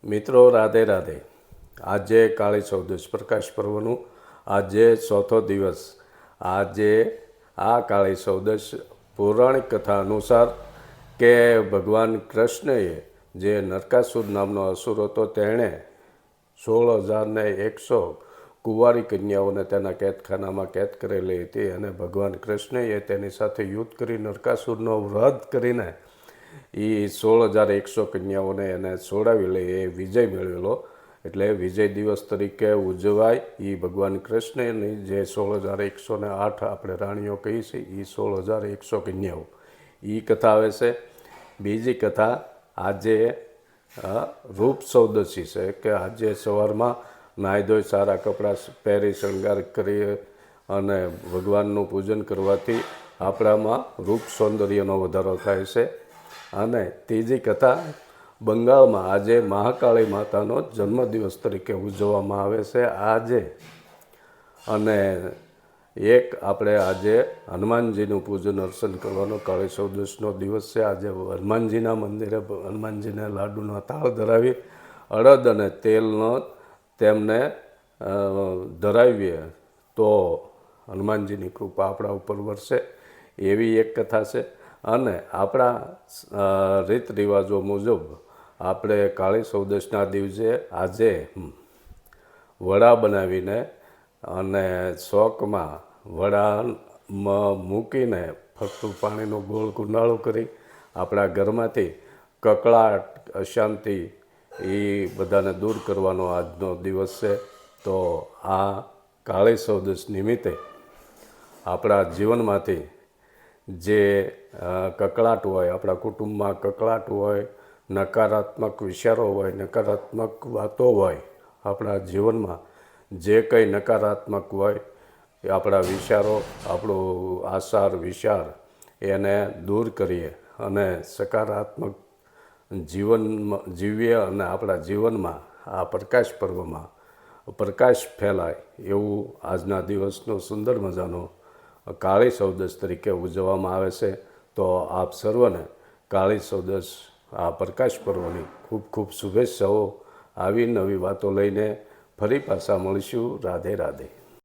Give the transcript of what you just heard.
મિત્રો રાધે રાધે। આજે કાળી ચૌદશ પ્રકાશ પર્વનું આજે ચોથો દિવસ। આજે આ કાળી ચૌદશ પૌરાણિક કથા અનુસાર કે ભગવાન કૃષ્ણએ જે નરકાસુર નામનો અસુર હતો તેણે 16,100 કુંવારી કન્યાઓને તેના કેદખાનામાં કેદ કરેલી હતી અને ભગવાન કૃષ્ણએ તેની સાથે યુદ્ધ કરી નરકાસુરનો વધ કરીને એ 16,100 કન્યાઓને એને છોડાવી લઈ એ વિજય મેળવેલો। એટલે વિજય દિવસ તરીકે ઉજવાય એ ભગવાન કૃષ્ણની જે 16,108 આપણે રાણીઓ કહી છે એ 16,100 કન્યાઓ એ કથા આવે છે। બીજી કથા આજે રૂપ ચૌદશી છે કે આજે સવારમાં નાહી ધોઈ સારા કપડાં પહેરી શણગાર કરી અને ભગવાનનું પૂજન કરવાથી આપણામાં રૂપ સૌંદર્યનો વધારો થાય છે। અને ત્રીજી કથા બંગાળમાં આજે મહાકાળી માતાનો જન્મદિવસ તરીકે ઉજવવામાં આવે છે આજે। અને એક આપણે આજે હનુમાનજીનું પૂજન અર્ચન કરવાનો કાળી ચૌદશનો દિવસ છે। આજે હનુમાનજીના મંદિરે હનુમાનજીને લાડુનો તાળ ધરાવી અડદ અને તેલનો તેમને ધરાવીએ તો હનુમાનજીની કૃપા આપણા ઉપર વરસે એવી એક કથા છે। અને આપણા રીત રિવાજો મુજબ આપણે કાળી ચૌદશના દિવસે આજે વડા બનાવીને અને ચોકમાં વડામાં મૂકીને ફરતું પાણીનો ગોળ કુંડાળો કરી આપણા ઘરમાંથી કકળાટ અશાંતિ એ બધાને દૂર કરવાનો આજનો દિવસ છે। તો આ કાળી ચૌદશ નિમિત્તે આપણા જીવનમાંથી જે કકળાટ હોય આપણા કુટુંબમાં કકળાટ હોય નકારાત્મક વિચારો હોય નકારાત્મક વાતો હોય આપણા જીવનમાં જે કંઈ નકારાત્મક હોય એ આપણા વિચારો આપણો આચાર વિચાર એને દૂર કરીએ અને સકારાત્મક જીવનમાં જીવીએ અને આપણા જીવનમાં આ પ્રકાશ પર્વમાં પ્રકાશ ફેલાય એવું આજના દિવસનો સુંદર મજાનો કાળી ચૌદશ તરીકે ઉજવવામાં આવે છે। તો આપ સર્વને કાળી ચૌદશ આ પ્રકાશ પર્વની ખૂબ ખૂબ શુભેચ્છાઓ। આવી નવી વાતો લઈને ફરી પાછા મળીશું। રાધે રાધે।